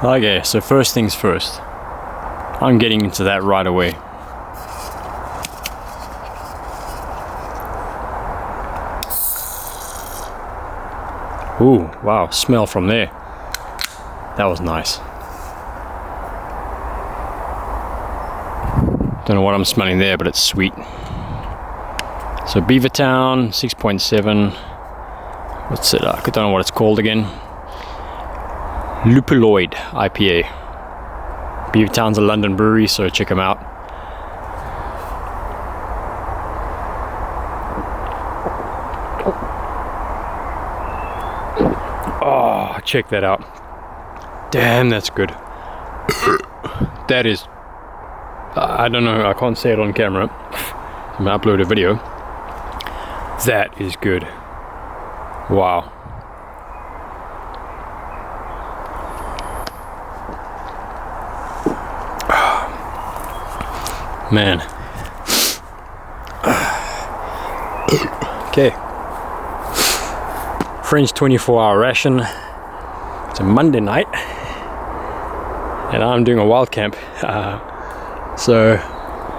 Okay, so first things first. I'm getting into that right away. Ooh, wow, smell from there. That was nice. Don't know what I'm smelling there, but it's sweet. So Beavertown, 6.7. What's it? I don't know what it's called again. Lupuloid IPA. Beavertown's a London brewery, so check them out. Oh, check that out. Damn, that's good. That is... I don't know, I can't say it on camera. I'm gonna upload a video. That is good. Wow. Man. Okay. French 24-hour ration. It's a Monday night, and I'm doing a wild camp. So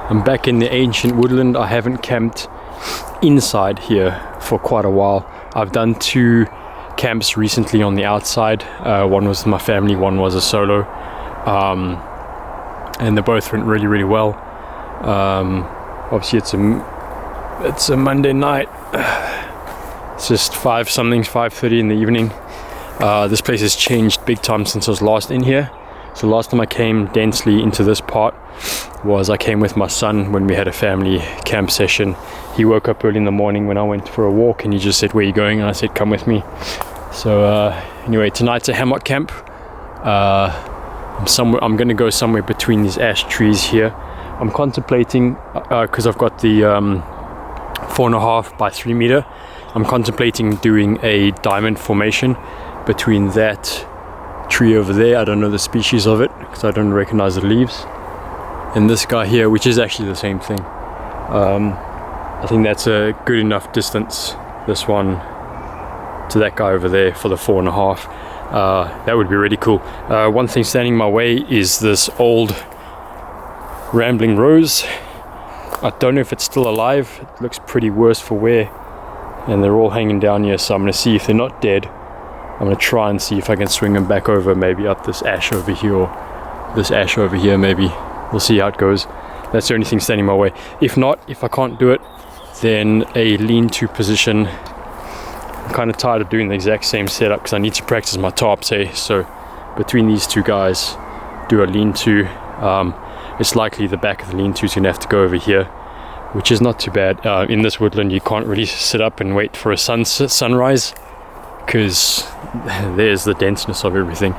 I'm back in the ancient woodland. I haven't camped inside here for quite a while. I've done 2 camps recently on the outside. One was with my family, one was a solo, and they both went really well. Obviously it's a Monday night. It's just 5:30 in the evening. This place has changed big time since I was last in here. So last time I came densely into this part was I came with my son when we had a family camp session. He woke up early in the morning when I went for a walk, and he just said, "Where are you going?" And I said, "Come with me." So anyway, tonight's a hammock camp. I'm going to go somewhere between these ash trees here. I'm contemplating, because I've got the 4.5 by 3 meter. I'm contemplating doing a diamond formation between that tree over there. I don't know the species of it because I don't recognize the leaves. And this guy here, which is actually the same thing. I think that's a good enough distance, this one to that guy over there, for the 4.5. That would be really cool. One thing standing in my way is this old rambling rose. I don't know if it's still alive. It looks pretty worse for wear, and they're all hanging down here, so I'm going to see if they're not dead. I'm going to try and see if I can swing them back over, maybe up this ash over here, or this ash over here maybe. We'll see how it goes. That's the only thing standing in my way. If not, if I can't do it, then a lean-to position. I'm kind of tired of doing the exact same setup because I need to practice my tarps, hey? So between these 2 guys, do a lean-to. It's likely the back of the lean-to is going to have to go over here, which is not too bad. In this woodland, you can't really sit up and wait for a sunrise, because there's the denseness of everything.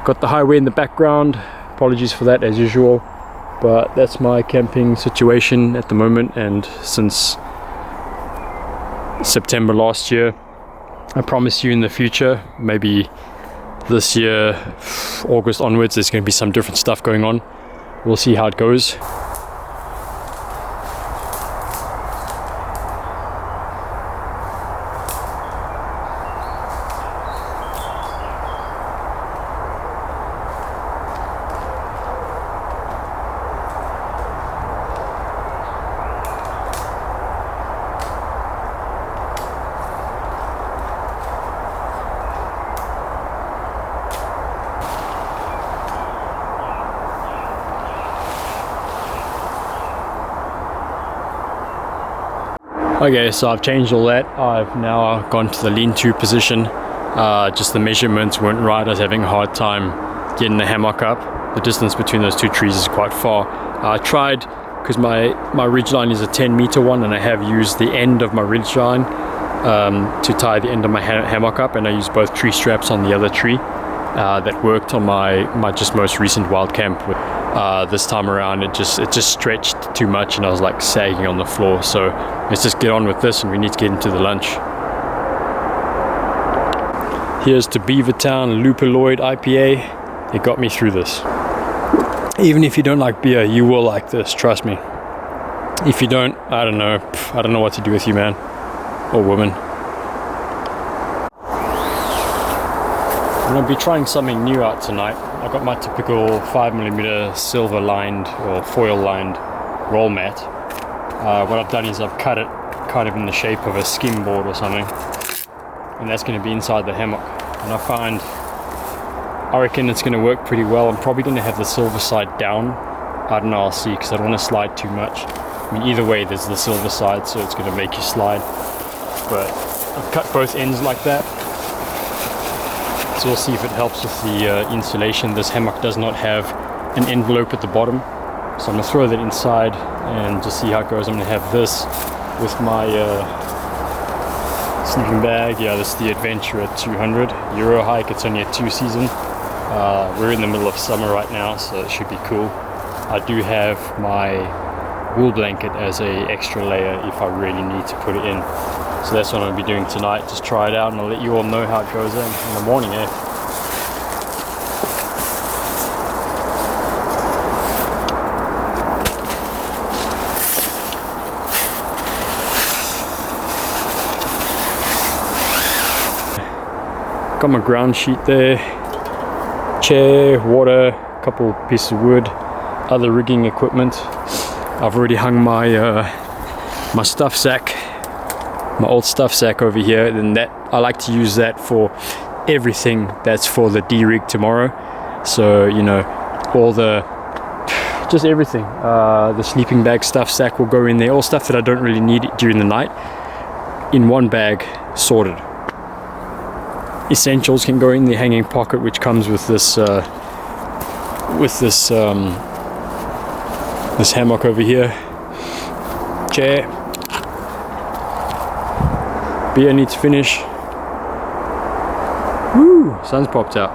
Got the highway in the background. Apologies for that, as usual. But that's my camping situation at the moment, and since September last year. I promise you in the future, maybe this year, August onwards, there's going to be some different stuff going on. We'll see how it goes. Okay, so I've changed all that. I've now gone to the lean-to position. Just the measurements weren't right. I was having a hard time getting the hammock up. The distance between those 2 trees is quite far. I tried, because my ridgeline is a 10-meter one, and I have used the end of my ridgeline to tie the end of my hammock up, and I used both tree straps on the other tree. That worked on my just most recent wild camp. This time around it just stretched too much, and I was like sagging on the floor. So let's just get on with this, and we need to get into the lunch. Here's to Beavertown Lupuloid IPA. It got me through this. Even if you don't like beer, you will like this, trust me. If you don't, I don't know what to do with you, man or woman. I'm gonna be trying something new out tonight. I got my typical 5mm silver lined or foil lined roll mat. What I've done is I've cut it kind of in the shape of a skim board or something, and that's going to be inside the hammock. And I reckon it's going to work pretty well. I'm probably going to have the silver side down. I don't know, I'll see, because I don't want to slide too much. I mean, either way there's the silver side, so it's going to make you slide, but I've cut both ends like that. So we'll see if it helps with the insulation. This hammock does not have an envelope at the bottom, so I'm going to throw that inside and just see how it goes. I'm going to have this with my sleeping bag. Yeah, this is the Adventurer 200 Euro hike. It's only a 2-season. We're in the middle of summer right now, so it should be cool. I do have my wool blanket as a extra layer if I really need to put it in. So that's what I'm going to be doing tonight. Just try it out and I'll let you all know how it goes in the morning, eh? Got my ground sheet there, chair, water, a couple pieces of wood, other rigging equipment. I've already hung my my stuff sack, my old stuff sack over here, and that I like to use that for everything that's for the D-rig tomorrow. So, you know, all the, just everything. The sleeping bag stuff sack will go in there, all stuff that I don't really need during the night, in one bag, sorted. Essentials can go in the hanging pocket, which comes with this this hammock over here, chair. Beer needs to finish. Woo! Sun's popped out.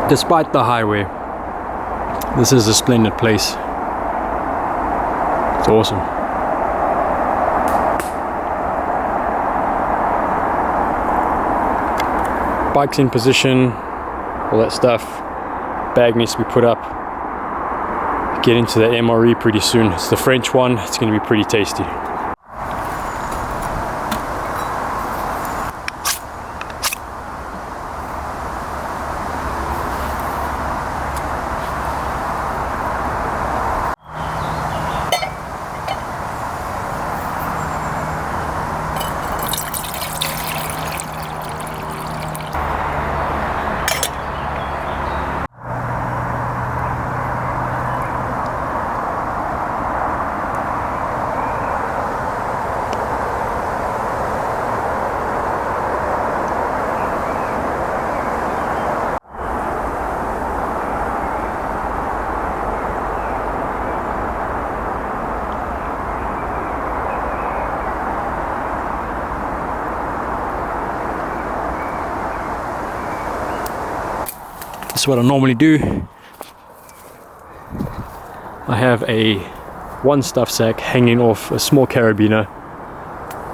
Despite the highway, this is a splendid place. It's awesome. Bike's in position, all that stuff. Bag needs to be put up. Get into the MRE pretty soon. It's the French one. It's going to be pretty tasty. That's what I normally do. I have one stuff sack hanging off a small carabiner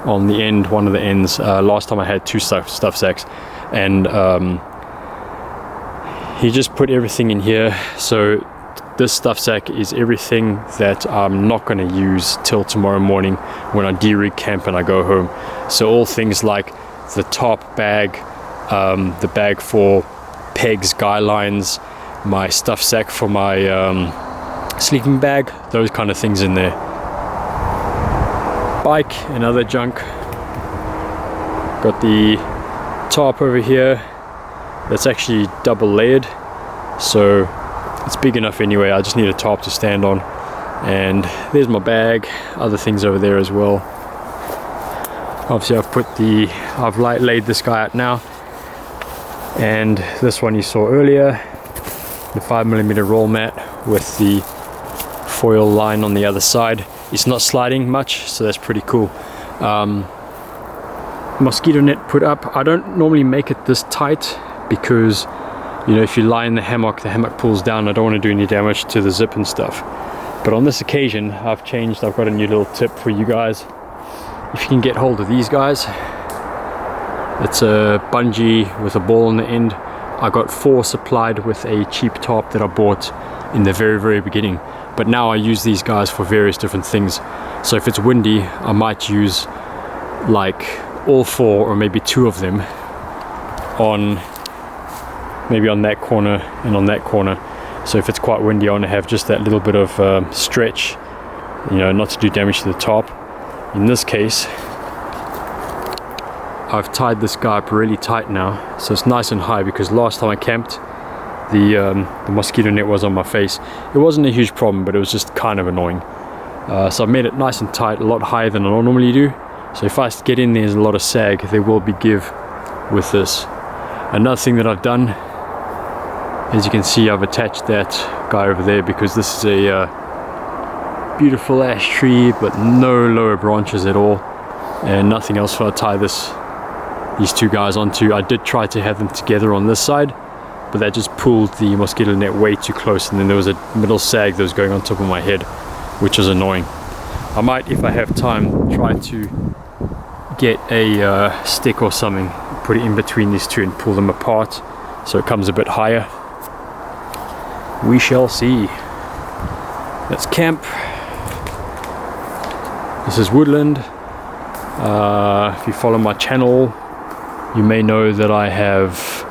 on the end, one of the ends. Last time I had two stuff sacks, and he just put everything in here. So this stuff sack is everything that I'm not going to use till tomorrow morning when I de-rig camp and I go home. So all things like the top bag, the bag for pegs, guy lines, my stuff sack for my sleeping bag, those kind of things in there. Bike and other junk. Got the tarp over here that's actually double layered, so it's big enough anyway. I just need a tarp to stand on. And there's my bag, other things over there as well. Obviously I've laid this guy out now. And this one you saw earlier, the 5mm roll mat with the foil line on the other side. It's not sliding much, so that's pretty cool. Mosquito net put up. I don't normally make it this tight because, you know, if you lie in the hammock pulls down. I don't want to do any damage to the zip and stuff. But on this occasion, I've got a new little tip for you guys. If you can get hold of these guys, it's a bungee with a ball on the end. I got 4 supplied with a cheap tarp that I bought in the very beginning. But now I use these guys for various different things. So if it's windy, I might use like all 4 or maybe 2 of them on maybe on that corner and on that corner. So if it's quite windy, I want to have just that little bit of stretch, you know, not to do damage to the tarp. In this case, I've tied this guy up really tight now, so it's nice and high, because last time I camped, the mosquito net was on my face. It wasn't a huge problem, but it was just kind of annoying. So I've made it nice and tight, a lot higher than I normally do. So if I get in there's a lot of sag, there will be give with this. Another thing that I've done, as you can see, I've attached that guy over there, because this is a beautiful ash tree, but no lower branches at all, and nothing else for I tie these 2 guys onto. I did try to have them together on this side, but that just pulled the mosquito net way too close, and then there was a middle sag that was going on top of my head, which was annoying. I might, if I have time, try to get a stick or something, put it in between these 2 and pull them apart so it comes a bit higher. We shall see. Let's camp. This is woodland. If you follow my channel, you may know that I have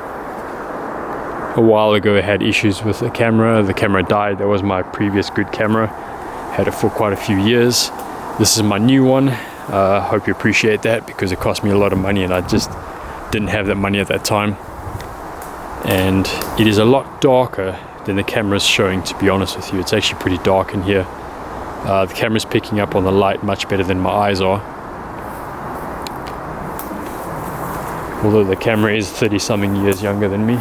a while ago had issues with the camera. The camera died. That was my previous good camera. Had it for quite a few years. This is my new one. Hope you appreciate that, because it cost me a lot of money and I just didn't have that money at that time. And it is a lot darker than the camera's showing, to be honest with you. It's actually pretty dark in here. The camera's picking up on the light much better than my eyes are. Although the camera is 30-something years younger than me.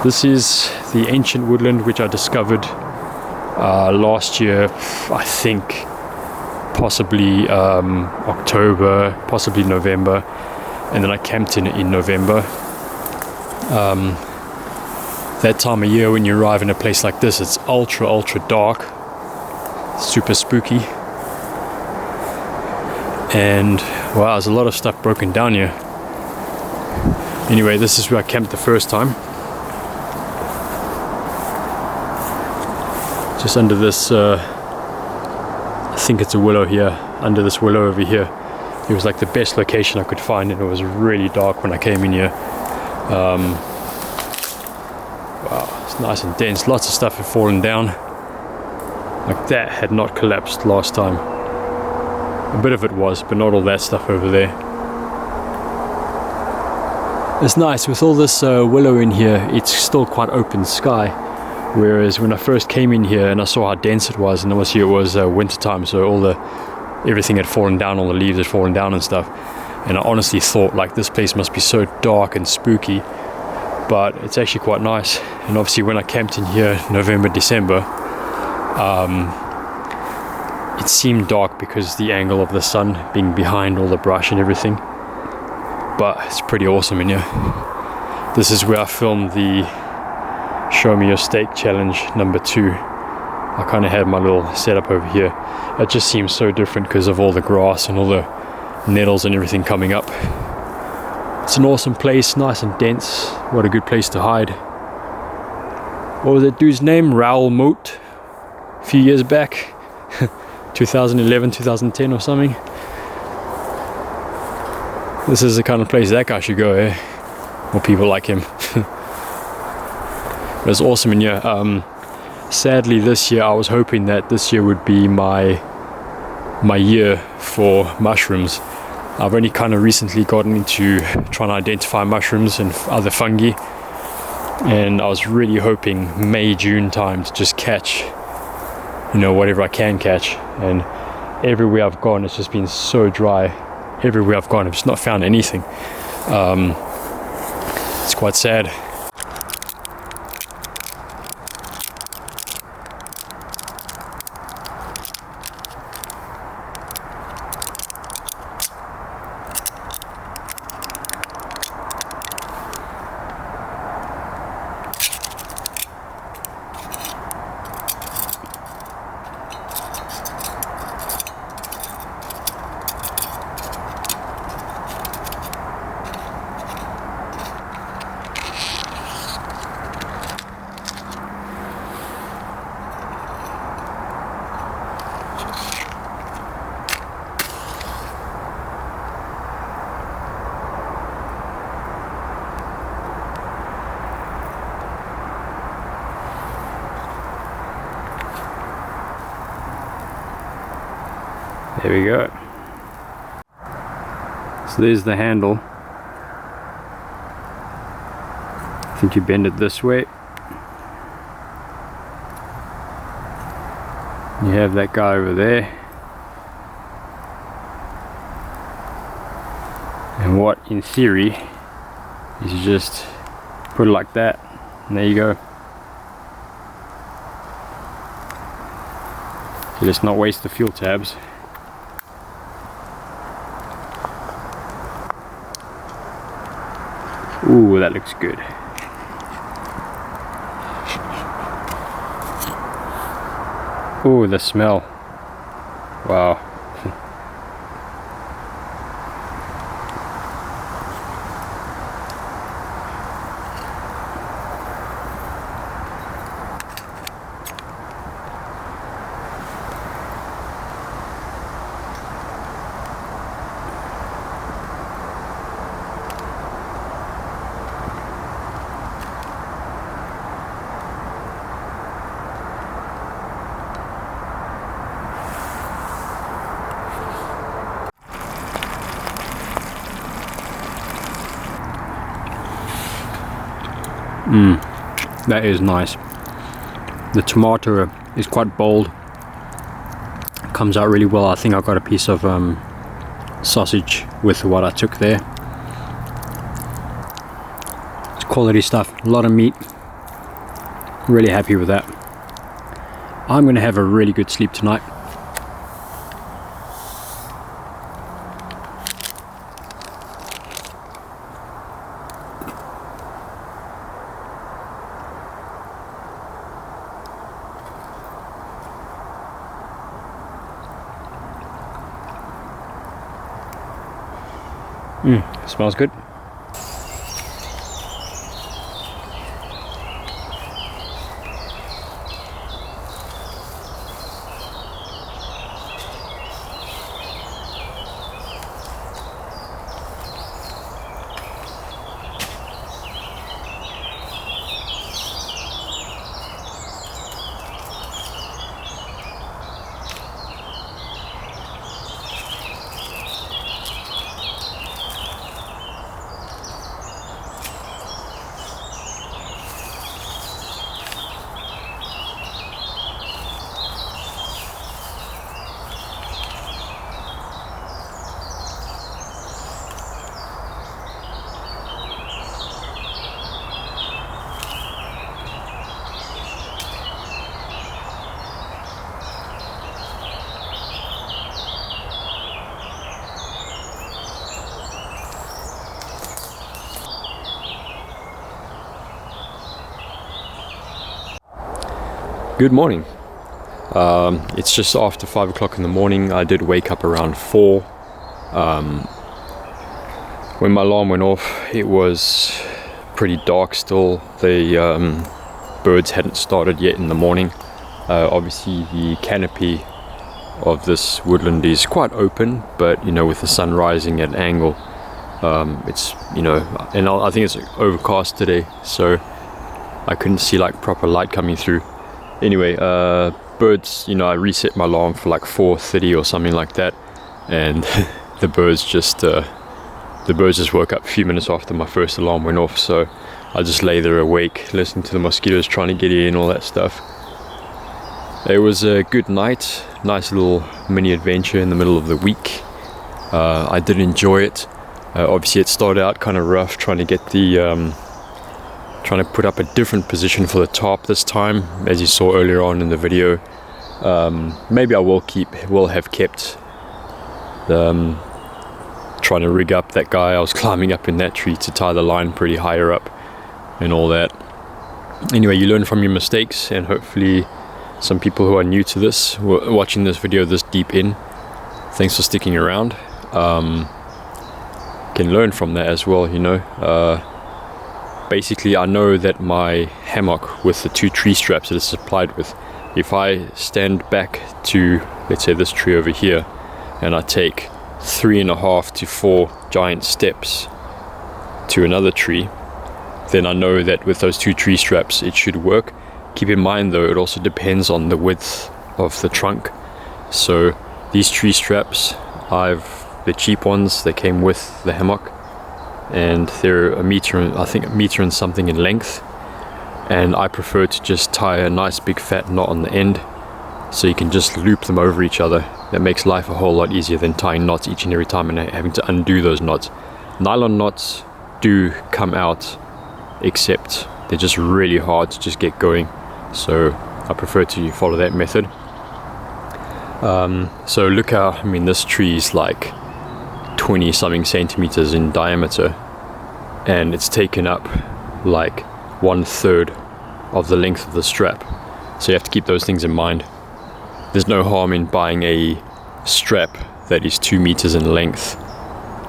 This is the ancient woodland which I discovered last year, I think possibly October, possibly November, and then I camped in it in November. That time of year when you arrive in a place like this, it's ultra dark, super spooky, and wow, there's a lot of stuff broken down here. Anyway, this is where I camped the first time. Just under this, I think it's a willow here, under this willow over here. It was like the best location I could find, and it was really dark when I came in here. Wow, it's nice and dense. Lots of stuff had fallen down. Like that had not collapsed last time. A bit of it was, but not all that stuff over there. It's nice with all this willow in here. It's still quite open sky. Whereas when I first came in here and I saw how dense it was, and obviously it was winter time, so everything had fallen down, all the leaves had fallen down and stuff. And I honestly thought, like, this place must be so dark and spooky, but it's actually quite nice. And obviously when I camped in here November, December, it seemed dark because the angle of the sun being behind all the brush and everything. But it's pretty awesome in here. This is where I filmed the Show Me Your Steak Challenge number 2. I kind of had my little setup over here. It just seems so different because of all the grass and all the nettles and everything coming up. It's an awesome place, nice and dense. What a good place to hide. What was that dude's name? Raoul Moat. A few years back. 2011, 2010 or something. This is the kind of place that guy should go, eh? Or people like him. It was awesome in here. Sadly this year I was hoping that this year would be my year for mushrooms. I've only kind of recently gotten into trying to identify mushrooms and other fungi, and I was really hoping May, June time to just catch, you know, whatever I can catch. And everywhere I've gone it's just been so dry. Everywhere I've gone I've just not found anything. It's quite sad. There we go. So there's the handle. I think you bend it this way. You have that guy over there. And what, in theory, is you just put it like that, and there you go. So let's not waste the fuel tabs. Ooh, that looks good. Ooh, the smell. Wow. That is nice. The tomato is quite bold. Comes out really well. I think I got a piece of sausage with what I took there. It's quality stuff. A lot of meat. Really happy with that. I'm gonna have a really good sleep tonight. Smells good. Good morning. It's just after 5 o'clock in the morning. I did wake up around 4. When my alarm went off, it was pretty dark still. The birds hadn't started yet in the morning. Obviously the canopy of this woodland is quite open, but you know, with the sun rising at an angle, it's, you know, and I think it's overcast today, so I couldn't see like proper light coming through. Anyway, birds, you know, I reset my alarm for like 4:30 or something like that, and the birds just woke up a few minutes after my first alarm went off. So I just lay there awake, listening to the mosquitoes trying to get in, all that stuff. It was a good night, nice little mini adventure in the middle of the week. I did enjoy it. Obviously, it started out kind of rough, trying to get the trying to put up a different position for the tarp this time, as you saw earlier on in the video. Maybe I will have kept trying to rig up that guy. I was climbing up in that tree to tie the line pretty higher up and all that. Anyway, you learn from your mistakes, and hopefully some people who are new to this, watching this video this deep in, thanks for sticking around, can learn from that as well, you know. Basically, I know that my hammock with the 2 tree straps that it's supplied with, if I stand back to, let's say, this tree over here, and I take 3.5 to 4 giant steps to another tree, then I know that with those 2 tree straps it should work. Keep in mind though, it also depends on the width of the trunk. So These tree straps, the cheap ones, they came with the hammock, and they're I think a meter and something in length, and I prefer to just tie a nice big fat knot on the end so you can just loop them over each other. That makes life a whole lot easier than tying knots each and every time and having to undo those knots. Nylon knots do come out, except they're just really hard to just get going, so I prefer to follow that method. So look how, I mean, this tree is like 20 something centimeters in diameter, and it's taken up like 1/3 of the length of the strap, so you have to keep those things in mind. There's no harm in buying a strap that is 2 meters in length,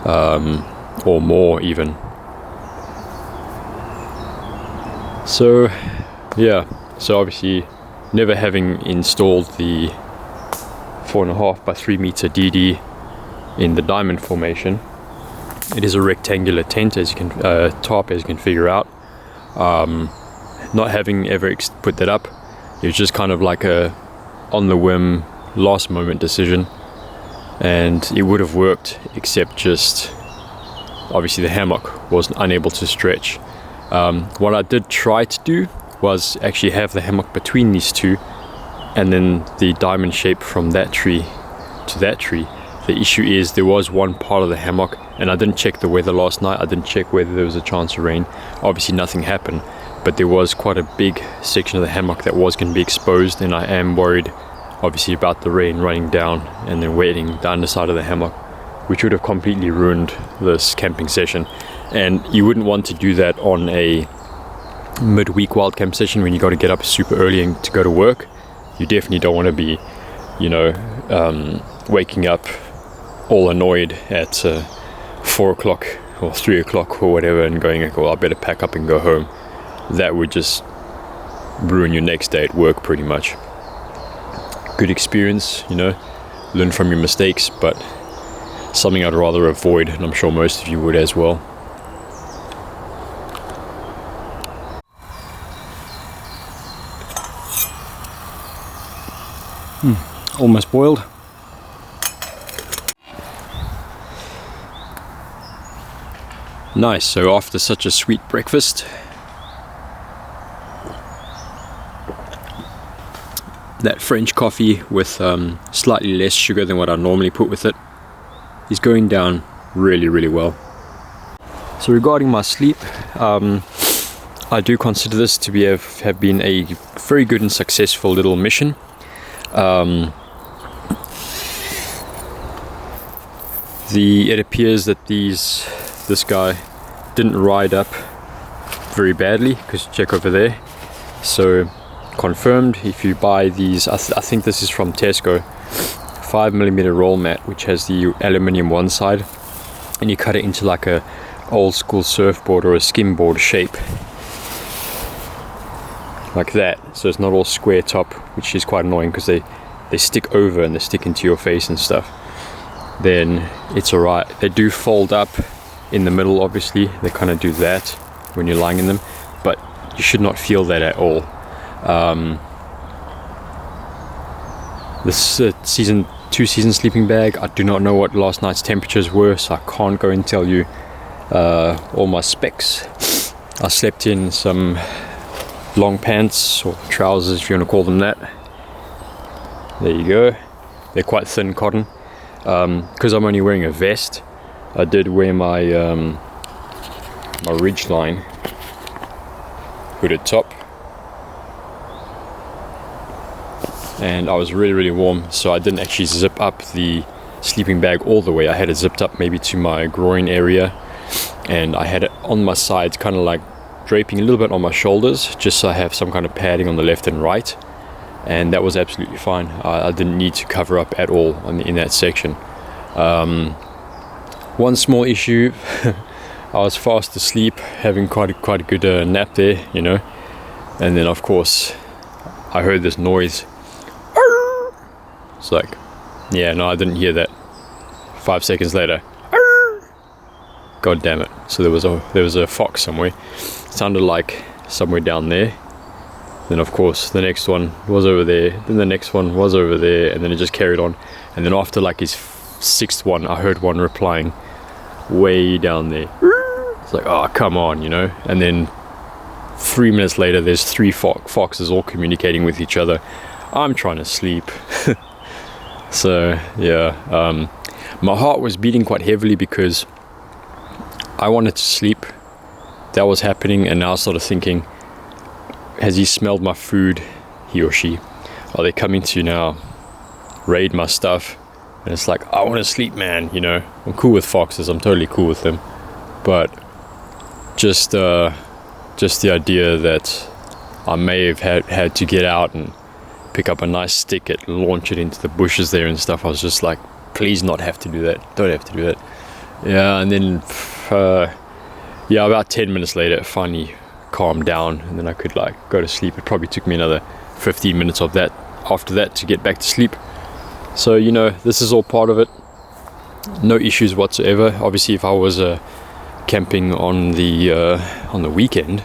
or more even. So yeah, so obviously, never having installed the 4.5 by 3 meter DD in the diamond formation, it is a rectangular tent, as you can tarp, as you can figure out. Not having ever put that up, it was just kind of like a on the whim, last moment decision, and it would have worked, except just obviously the hammock was unable to stretch. What I did try to do was actually have the hammock between these two, and then the diamond shape from that tree to that tree. The issue is there was one part of the hammock, and I didn't check the weather last night. I didn't check whether there was a chance of rain. Obviously nothing happened, but there was quite a big section of the hammock that was going to be exposed, and I am worried obviously about the rain running down and then wetting the underside of the hammock, which would have completely ruined this camping session. And you wouldn't want to do that on a midweek wild camp session when you got to get up super early and to go to work. You definitely don't want to be, waking up all annoyed at 4 o'clock or 3 o'clock or whatever and going, like, well, I better pack up and go home. That would just ruin your next day at work pretty much. Good experience, learn from your mistakes, but something I'd rather avoid, and I'm sure most of you would as well. Almost boiled. Nice, so after such a sweet breakfast, that French coffee with slightly less sugar than what I normally put with it is going down really, really well. So regarding my sleep, I do consider this to have been a very good and successful little mission. It appears that this guy didn't ride up very badly, because check over there. So confirmed, if you buy these, I think this is from Tesco, 5mm roll mat, which has the aluminium one side, and you cut it into like a old school surfboard or a skimboard shape, like that, so it's not all square top, which is quite annoying because they stick over and they stick into your face and stuff. Then it's alright. They do fold up in the middle, obviously. They kind of do that when you're lying in them, but you should not feel that at all. This two-season sleeping bag, I do not know what last night's temperatures were, so I can't go and tell you all my specs. I slept in some long pants or trousers, if you want to call them that. There you go. They're quite thin cotton. Because I'm only wearing a vest, I did wear my my Ridgeline hooded top, and I was really, really warm, so I didn't actually zip up the sleeping bag all the way. I had it zipped up maybe to my groin area, and I had it on my sides, kind of like draping a little bit on my shoulders, just so I have some kind of padding on the left and right. And that was absolutely fine. I didn't need to cover up at all in that section. One small issue, I was fast asleep, having quite a good nap there, and then of course I heard this noise. It's like, yeah, no, I didn't hear that. 5 seconds later, god damn it! So there was a fox somewhere. It sounded like somewhere down there. Then of course the next one was over there, then the next one was over there, and then it just carried on. And then after like his 6th one, I heard one replying way down there. It's like, oh, come on, you know. And then 3 minutes later, there's 3 foxes all communicating with each other. I'm trying to sleep. So yeah, my heart was beating quite heavily because I wanted to sleep. That was happening, and now I started thinking, has he smelled my food, he or she? Are they coming to now raid my stuff? And it's like, I want to sleep, man, you know. I'm cool with foxes, I'm totally cool with them. But just the idea that I may have had to get out and pick up a nice stick and launch it into the bushes there and stuff, I was just like, please not have to do that. Don't have to do that. Yeah, and then yeah, about 10 minutes later it finally calmed down, and then I could like go to sleep. It probably took me another 15 minutes of that after that to get back to sleep. So, you know, this is all part of it. No issues whatsoever. Obviously, if I was camping on the weekend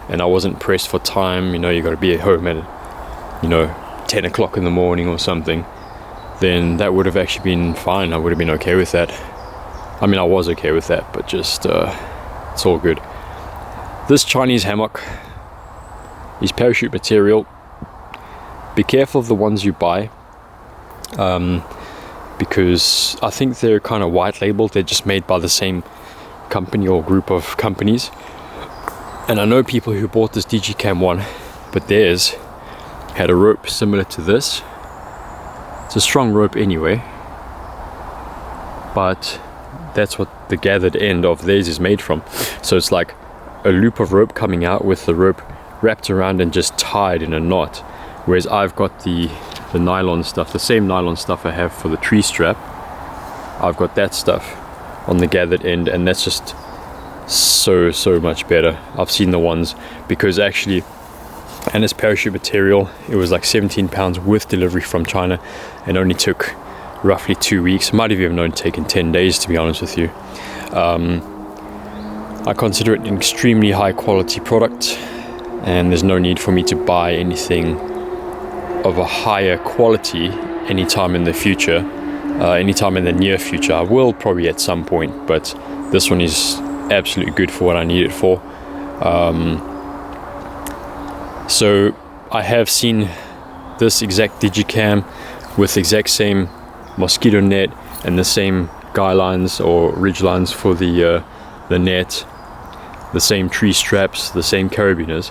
and I wasn't pressed for time, you know, you got to be at home at, you know, 10 o'clock in the morning or something, then that would have actually been fine. I would have been okay with that. I mean, I was okay with that, but just it's all good. This Chinese hammock is parachute material. Be careful of the ones you buy, because I think they're kind of white labeled. They're just made by the same company or group of companies. And I know people who bought this DG one, but theirs had a rope similar to this. It's a strong rope anyway, but that's what the gathered end of theirs is made from. So it's like a loop of rope coming out with the rope wrapped around and just tied in a knot, whereas I've got the nylon stuff, the same nylon stuff I have for the tree strap. I've got that stuff on the gathered end, and that's just so much better. I've seen the ones, because actually, and it's parachute material, it was like 17 pounds with delivery from China, and only took roughly 2 weeks. Might have even only taken 10 days, to be honest with you. I consider it an extremely high quality product, and there's no need for me to buy anything of a higher quality anytime in the future, anytime in the near future. I will probably at some point, but this one is absolutely good for what I need it for. So I have seen this exact digicam with the exact same mosquito net and the same guy lines or ridge lines for the net, the same tree straps, the same carabiners,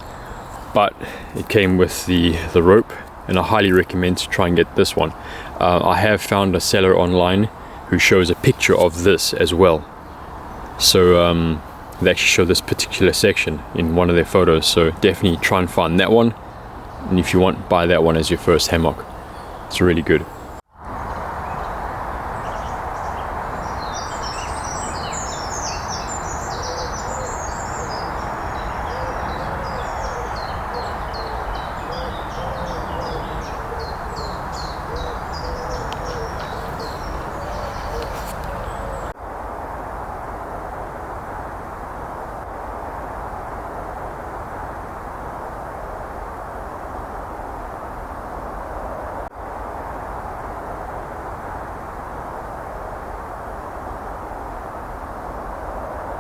but it came with the rope, and I highly recommend to try and get this one. I have found a seller online who shows a picture of this as well. So they actually show this particular section in one of their photos, so definitely try and find that one, and if you want, buy that one as your first hammock. It's really good.